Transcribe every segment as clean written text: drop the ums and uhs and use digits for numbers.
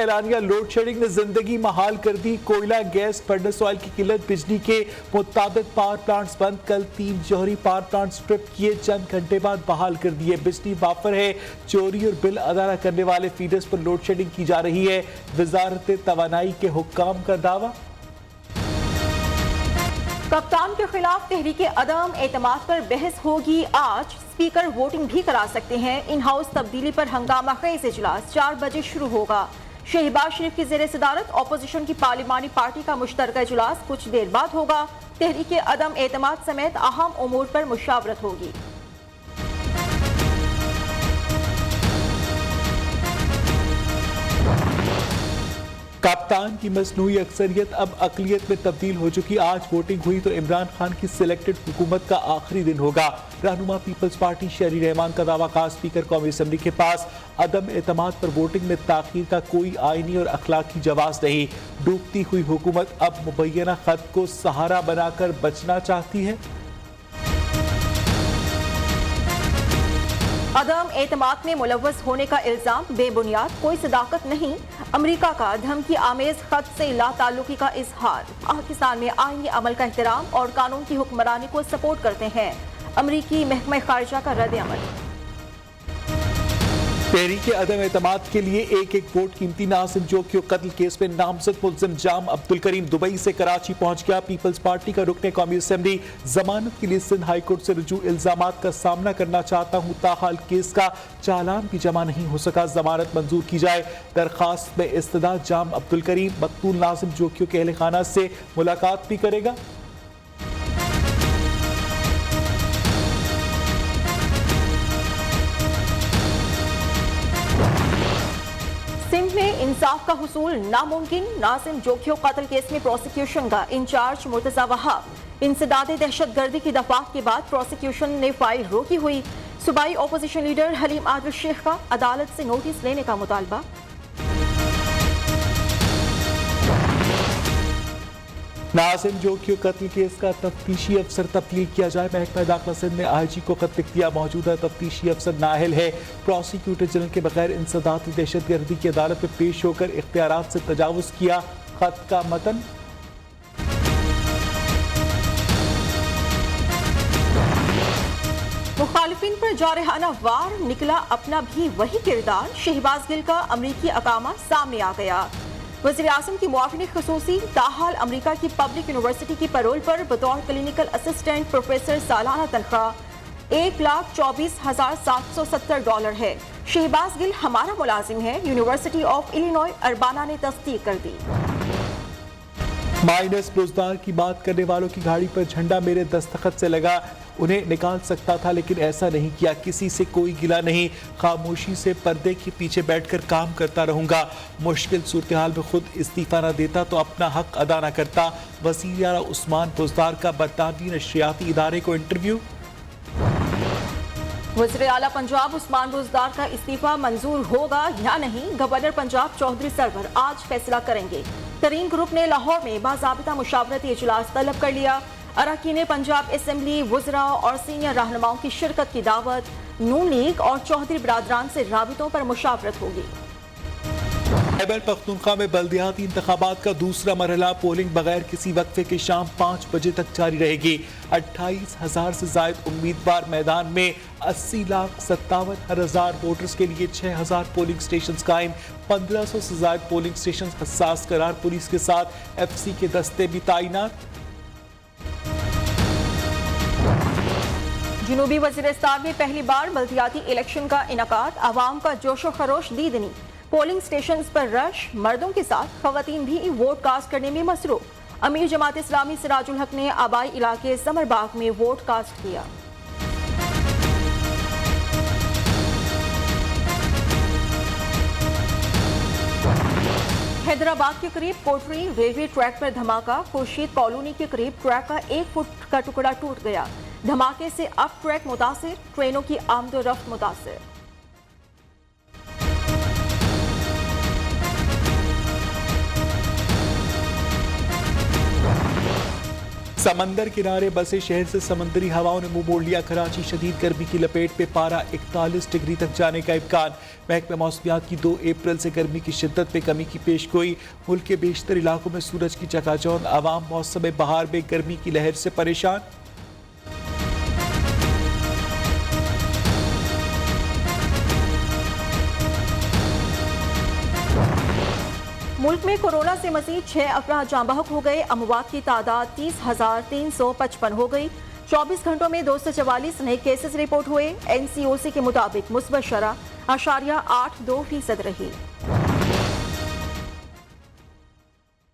اعلانیہ load shedding نے زندگی محال کر دی. کوئلہ گیس فرنس آئل کی قلت, بجلی کے متعدد پاور پلانٹس بند. کل 3 جوہری پاور پلانٹس ٹرپ کیے, چند گھنٹے بعد بحال کر دیے. بجلی وافر ہے, چوری اور بل ادا نہ کرنے والے فیڈرز پر لوڈ شیڈنگ کی جا رہی ہے. وزارت توانائی کے حکام کا دعویٰ. کپتان کے خلاف تحریک عدم اعتماد پر بحث ہوگی آج. اسپیکر ووٹنگ بھی کرا سکتے ہیں. ان ہاؤس تبدیلی پر ہنگامہ خیز اجلاس 4 بجے شروع ہوگا. شہباز شریف کی زیر صدارت اپوزیشن کی پارلیمانی پارٹی کا مشترکہ اجلاس کچھ دیر بعد ہوگا. تحریک عدم اعتماد سمیت اہم امور پر مشاورت ہوگی. کپتان کی مصنوعی اکثریت اب اقلیت میں تبدیل ہو چکی. آج ووٹنگ ہوئی تو عمران خان کی سلیکٹڈ حکومت کا آخری دن ہوگا. رہنما پیپلز پارٹی شہری رحمان کا دعویٰ کا اسپیکر قومی اسمبلی کے پاس عدم اعتماد پر ووٹنگ میں تاخیر کا کوئی آئینی اور اخلاقی جواز نہیں. ڈوبتی ہوئی حکومت اب مبینہ خط کو سہارا بنا کر بچنا چاہتی ہے. عدم اعتماد میں ملوث ہونے کا الزام بے بنیاد, کوئی صداقت نہیں. امریکہ کا دھمکی آمیز خط سے لا تعلقی کا اظہار. پاکستان میں آئینی عمل کا احترام اور قانون کی حکمرانی کو سپورٹ کرتے ہیں. امریکی محکمہ خارجہ کا رد عمل. تحریک عدم اعتماد کے لیے ایک ووٹ قیمتی. ناظم جوکیو قتل کیس میں نامزد ملزم جام عبدالکریم دبئی سے کراچی پہنچ گیا. پیپلز پارٹی کا رکن قومی اسمبلی ضمانت کے لیے سندھ ہائی کورٹ سے رجوع. الزامات کا سامنا کرنا چاہتا ہوں, تاحال کیس کا چالان بھی جمع نہیں ہو سکا. ضمانت منظور کی جائے. درخواست میں استدعا. جام عبدالکریم مقتول ناظم جوکیو کے اہل خانہ سے ملاقات بھی کرے گا. سندھ میں انصاف کا حصول ناممکن. ناظم جوکیو قتل کیس میں پروسیکیوشن کا انچارج مرتضی وہاب. انسداد دہشت گردی کی دفعات کے بعد پروسیکیوشن نے فائل روکی ہوئی. صوبائی اپوزیشن لیڈر حلیم عادل شیخ کا عدالت سے نوٹس لینے کا مطالبہ. ناظم جوکیو قتل کیس کا تفتیشی افسر تبدیل کیا جائے. محکمہ داخلہ سندھ نے آئی جی کو خط لکھ دیا. موجودہ تفتیشی افسر نااہل ہے. پروسیکیوٹر جنرل کے بغیر انسداد دہشت گردی کی عدالت میں پیش ہو کر اختیارات سے تجاوز کیا. خط کا متن. مخالفین پر جارحانہ وار, نکلا اپنا بھی وہی کردار. شہباز گل کا امریکی اقامہ سامنے آ گیا. وزیر اعظم کی معاون خصوصی, تاحال امریکہ کی پبلک یونیورسٹی کی پیرول پر بطور کلینکل اسسٹنٹ پروفیسر. سالانہ تنخواہ $1,24,770 ہے. شہباز گل ہمارا ملازم ہے. یونیورسٹی آف الینوائے اربانہ نے تصدیق کر دی. مائنس روزگار کی بات کرنے والوں کی گاڑی پر جھنڈا میرے دستخط سے لگا. انہیں نکال سکتا تھا لیکن ایسا نہیں کیا. کسی سے کوئی گلہ نہیں. خاموشی سے پردے کے پیچھے بیٹھ کر کام کرتا رہوں گا. مشکل صورتحال میں خود استعفیٰ نہ دیتا تو اپنا حق ادا نہ کرتا. وزیر اعلیٰ عثمان بزدار کا برطانوی نشریاتی ادارے کو انٹرویو. وزیر اعلیٰ پنجاب عثمان بزدار کا استعفیٰ منظور ہوگا یا نہیں, گورنر پنجاب چودھری سرور آج فیصلہ کریں گے. ترین گروپ نے لاہور میں باضابطہ مشاورتی اجلاس طلب کر لیا. اراکین پنجاب اسمبلی, وزراء اور سینئر رہنماؤں کی شرکت کی دعوت. نون لیگ اور چودھری برادران سے رابطوں پر مشاورت ہوگی. خیبر پختونخوا میں بلدیاتی انتخابات کا دوسرا مرحلہ. پولنگ بغیر کسی وقفے کے شام 5 بجے تک جاری رہے گی. 28,000 سے زائد امیدوار میدان میں. 80,57,000 ووٹرز کے لیے 6,000 پولنگ سٹیشنز قائم. 1,500 سے زائد پولنگ سٹیشنز حساس قرار. پولیس کے ساتھ ایف سی کے دستے بھی تعینات. جنوبی وزیرستان میں پہلی بار بلدیاتی الیکشن کا انعقاد. عوام کا جوش و خروش دیدنی. پولنگ سٹیشنز پر رش. مردوں کے ساتھ خواتین بھی ووٹ کاسٹ کرنے میں مصروف. امیر جماعت اسلامی سراج الحق نے آبائی علاقے سمر باغ میں ووٹ کاسٹ کیا. حیدرآباد کے قریب کوٹری ریلوے ٹریک پر دھماکہ. خورشید کالونی کے قریب ٹریک کا 1 فٹ کا ٹکڑا ٹوٹ گیا. دھماکے سے اپ ٹریک متاثر. ٹرینوں کی آمد و رفت متاثر. समंदर किनारे बसे शहर से समंदरी हवाओं ने मुंह मोड़ लिया। कराची शदीद गर्मी की लपेट में, पारा 41 डिग्री तक जाने का इम्कान। महकमे मौसमियात की 2 अप्रैल से गर्मी की शिद्दत में कमी की पेशगोई। मुल्क के बेशतर इलाकों में सूरज की चकाचौंध, अवाम मौसम बहार में गर्मी की लहर से परेशान। मुल्क में कोरोना से मजीद 6 अफराद जाँ बहक हो गए। अमवात की तादाद 30,355 हो गई। 24 घंटों में 244 नए केसेस रिपोर्ट हुए। NCOC के मुताबिक मुस्बत शरह 0.82% रही।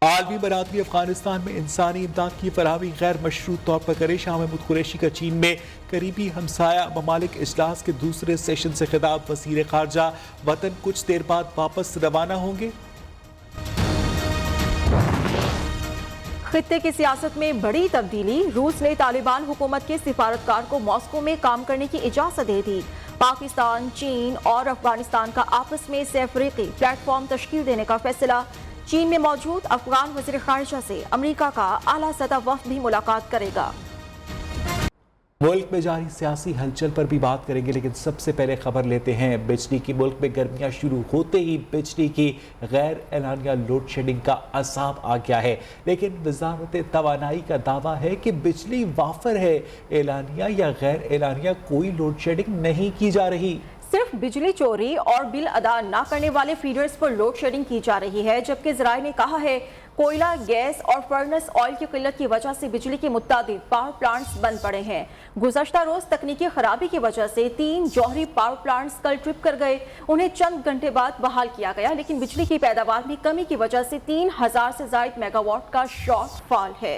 आलमी बरादरी अफगानिस्तान में इंसानी इमदाद की फराहमी गैर मशरूत तौर पर करे। शाह महमूद कुरैशी का चीन में करीबी हमसाया ममालिक इजलास के दूसरे सेशन से खिताब। वज़ीर खारजा वतन कुछ देर बाद वापस रवाना होंगे। खित्ते की सियासत में बड़ी तब्दीली। रूस ने तालिबान हुकूमत के सिफारतकार को मॉस्को में काम करने की इजाजत दे दी। पाकिस्तान, चीन और अफगानिस्तान का आपस में सह-अफ्रीकी प्लेटफॉर्म तश्कील देने का फैसला। चीन में मौजूद अफगान वज़ीर खारजा से अमरीका का आला सतह वफ़द भी मुलाकात करेगा। मुल्क में जारी सियासी हलचल पर भी बात करेंगे, लेकिन सबसे पहले खबर लेते हैं बिजली की। मुल्क में गर्मियां शुरू होते ही बिजली की गैर एलानिया लोड शेडिंग का असाब आ गया है, लेकिन वजारत तवानाई का दावा है कि बिजली वाफर है। एलानिया या गैर एलानिया कोई लोड शेडिंग नहीं की जा रही। सिर्फ बिजली चोरी और बिल अदा न करने वाले फीडर्स पर लोड शेडिंग की जा रही है, जबकि ज़राए ने कहा है कोयला, गैस और फर्नेस ऑयल की किल्लत की वजह से बिजली के मुताबिक पावर प्लांट्स बंद पड़े हैं। गुज़श्ता रोज तकनीकी खराबी की वजह से 3 जौहरी पावर प्लांट्स कल ट्रिप कर गए। उन्हें चंद घंटे बाद बहाल किया गया, लेकिन बिजली की पैदावार में कमी की वजह से 3000 से ज़ायद मेगावाट का शॉर्टफॉल है।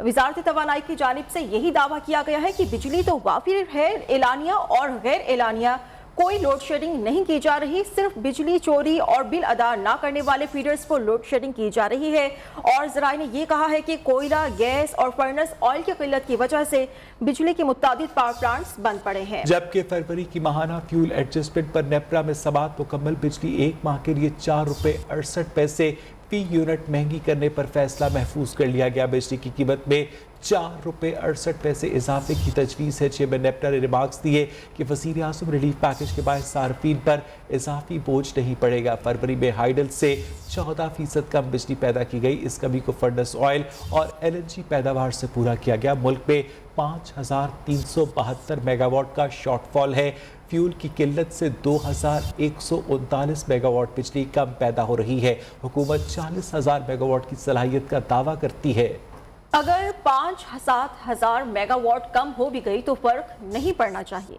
वजारत तवानाई की जानिब से यही दावा किया गया है कि बिजली तो वाफिर है, एलानिया और गैर एलानिया कोई लोड शेडिंग नहीं की जा रही। सिर्फ बिजली चोरी और बिल अदा न करने वाले फीडर्स पर लोड शेडिंग की जा रही है। और ज़राए ने यह कहा है कि कोयला, गैस और फर्नेस ऑयल की किल्लत की वजह से बिजली के मुताबिक पावर प्लांट्स बंद पड़े हैं। जबकि फरवरी की माहाना फ्यूल एडजस्टमेंट पर नेपरा में समात मुकम्मल। बिजली एक माह के लिए ₹4.68 फी यूनिट महंगी करने पर फैसला महफूज कर लिया गया। बिजली की कीमत में ₹4.68 इजाफे की तजवीज़ है। चेयरमैन नेपरा ने रिमार्क्स दिए कि वज़ीर आज़म रिलीफ पैकेज के बाद सार्फिन पर इजाफी बोझ नहीं पड़ेगा। फरवरी में हाइडल से 14% कम बिजली पैदा की गई। इस कमी को फर्नेस ऑयल और LNG पैदावार से पूरा किया गया। मुल्क में 5372 मेगावाट का शॉर्टफॉल है। फ्यूल की किल्लत से 2139 मेगावाट बिजली कम पैदा हो रही है। हुकूमत 40,000 मेगावाट की सलाहियत का दावा करती है। अगर 5-7 हजार मेगावाट कम हो भी गई तो फर्क नहीं पड़ना चाहिए।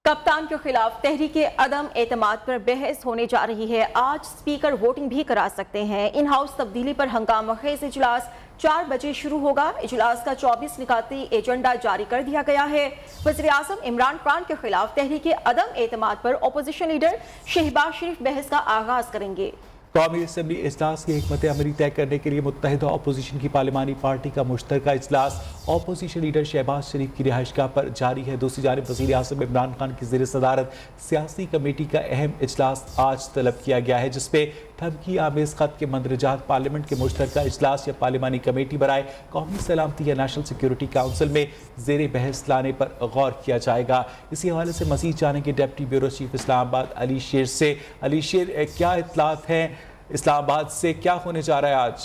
कप्तान के खिलाफ तहरीक अदम एतमाद पर बहस होने जा रही है। आज स्पीकर वोटिंग भी करा सकते हैं। इन हाउस तब्दीली पर हंगामा खेज इजलास 4 बजे शुरू होगा। इजलास का 24 निकाती एजेंडा जारी कर दिया गया है। वज़ीर आज़म इमरान खान के खिलाफ तहरीक अदम एतमाद पर अपोजिशन लीडर शहबाज शरीफ बहस का आगाज करेंगे। कौमी असम्बली इजलास की हिकमत अमली तय करने के लिए मुत्तहिदा अपोजिशन की पार्लिमानी पार्टी का मुश्तरका इजलास अपोजिशन लीडर शहबाज शरीफ की रिहाइशगाह पर जारी है। दूसरी जानिब वज़ीर आज़म इमरान खान की ज़ेर सदारत सियासी कमेटी का अहम इजलास आज तलब किया गया है, जिसपे धमकी आमेज़ ख़त के मंदरजात पार्लियामेंट के मुश्तरका इजलास या पार्लिमानी कमेटी बराए कौमी सलामती या नेशनल सिक्योरिटी काउंसिल में ज़ेर बहस लाने पर गौर किया जाएगा। इसी हवाले से मज़ीद जानेंगे deputy bureau chief Islamabad Ali शेर से। अली शेर, क्या इत्तलात हैं? इस्लामाबाद से क्या होने जा रहा है आज?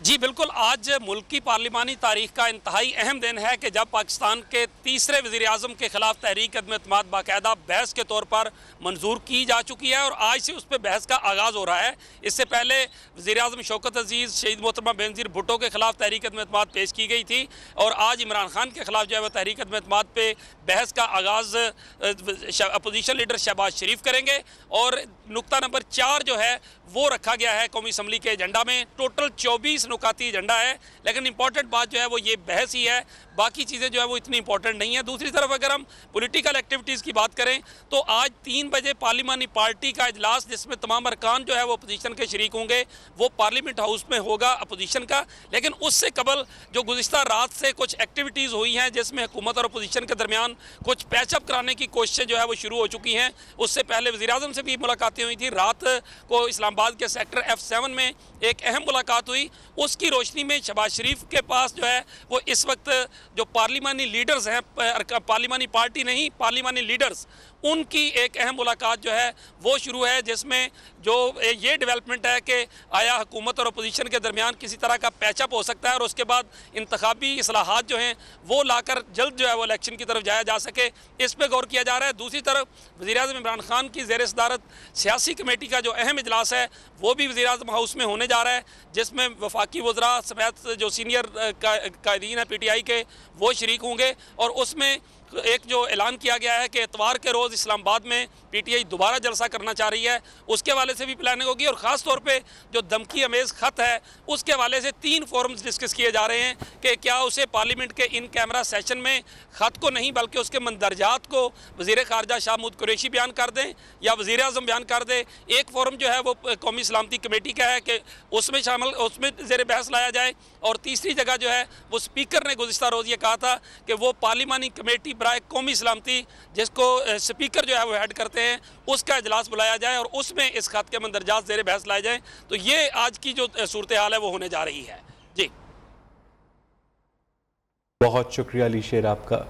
जी बिल्कुल, आज मुल्क की पार्लिमानी तारीख का इंतहाई अहम दिन है कि जब पाकिस्तान के तीसरे वज़ीर आज़म के खिलाफ तहरीक अदम एतमाद बाकायदा बहस के तौर पर मंजूर की जा चुकी है और आज से उस पर बहस का आगाज़ हो रहा है। इससे पहले वज़ीर आज़म शौकत अजीज़, शहीद मोहतरमा बेनज़ीर भुट्टो के खिलाफ तहरीक अदम एतमाद पेश की गई थी और आज इमरान खान के खिलाफ जो है वह तहरीक अदम एतमाद पे बहस का आगाज़ अपोजिशन लीडर शहबाज शरीफ करेंगे। और नुक्ता नंबर 4 जो है वो रखा गया है कौमी असम्बली के एजेंडा में। टोटल 24 नकाती एजेंडा है, लेकिन इंपॉर्टेंट बात जो है वो ये बहस ही है, बाकी चीज़ें जो है वो इतनी इंपॉर्टेंट नहीं है। दूसरी तरफ अगर हम पॉलिटिकल एक्टिविटीज़ की बात करें तो आज 3 बजे पार्लिमानी पार्टी का इजलास, जिसमें तमाम अरकान जो है वो अपोजिशन के शरीक होंगे, वो पार्लियामेंट हाउस में होगा अपोजिशन का। लेकिन उससे कबल जो गुज़िश्ता रात से कुछ एक्टिविटीज़ हुई हैं जिसमें हुकूमत और अपोजिशन के दरमियान कुछ पैचअप कराने की कोशिशें जो है वो शुरू हो चुकी हैं। उससे पहले वज़ीर-ए-आज़म से भी मुलाकातें हुई थी। रात को इस्लामाबाद के सेक्टर F7 में एक अहम मुलाकात हुई। उसकी रोशनी में शहबाज शरीफ के पास जो है वो इस वक्त जो पार्लिमानी लीडर्स हैं, पार्लिमानी पार्टी नहीं, पार्लिमानी लीडर्स, उनकी एक अहम मुलाकात जो है वो शुरू है, जिसमें जो ये डेवलपमेंट है कि आया हुकूमत और अपोजिशन के दरमियान किसी तरह का पैचअप हो सकता है और उसके बाद इंतखाबी इस्लाहात जो हैं वो लाकर जल्द जो है वो इलेक्शन की तरफ जाया जा सके, इस पर गौर किया जा रहा है। दूसरी तरफ वज़ीर-ए-आज़म इमरान खान की ज़ेर सदारत सियासी कमेटी का जो अहम इजलास है वो भी वज़ीर-ए-आज़म हाउस में होने जा रहा है, जिसमें वफाकी वज़रा समेत जो सीनियर कायदीन है PTI के वो शरीक होंगे। और उसमें एक जो ऐलान किया गया है कि इतवार के रोज़ इस्लामाबाद में PTI दोबारा जलसा करना चाह रही है, उसके हवाले से भी प्लानिंग होगी। और ख़ास तौर पे जो धमकी अमेज़ ख़त है उसके हवाले से 3 फोरम्स डिस्कस किए जा रहे हैं कि क्या उसे पार्लियामेंट के इन कैमरा सेशन में ख़त को नहीं बल्कि उसके मंदरजात को वज़ीर ख़ारजा शाह महमूद कुरैशी बयान कर दें या वज़ीर-ए-आज़म बयान कर दे। एक फोरम जो है वो कौमी सलामती कमेटी का है कि उसमें ज़ेर बहस लाया जाए। और तीसरी जगह जो है वो स्पीकर ने गुज़िश्ता रोज़ ये कहा था कि वो पार्लिमानी कमेटी बराए कौमी सलामती, जिसको स्पीकर जो है वो हेड करते हैं, उसका इजलास बुलाया जाए और उसमें इस खत के मंदरजात ज़ेर बहस लाए जाएँ। तो ये आज की जो सूरत हाल है वो होने जा रही है। जी बहुत शुक्रिया अली शेर आपका।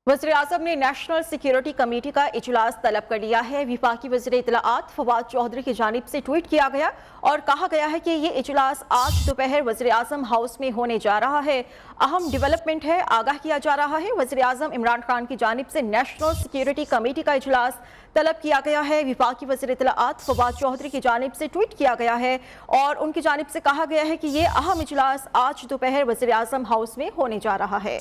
वज़ीर-ए-आज़म ने नेशनल सिक्योरिटी कमेटी का इजलास तलब कर लिया है। विफाकी वज़ीर इत्तलाआत फवाद चौधरी की जानिब से ट्वीट किया गया और कहा गया है कि ये इजलास आज दोपहर वज़ीर-ए-आज़म हाउस में होने जा रहा है। अहम डेवलपमेंट है, आगाह किया जा रहा है। वज़ीर-ए-आज़म इमरान खान की जानिब से नेशनल सिक्योरिटी कमेटी का इजलास तलब किया गया है। विफाकी वज़ीर इत्तलाआत फवाद चौधरी की जानिब से ट्वीट किया गया है और उनकी जानिब से कहा गया है कि ये अहम इजलास आज दोपहर वज़ीर-ए-आज़म हाउस में होने जा रहा है।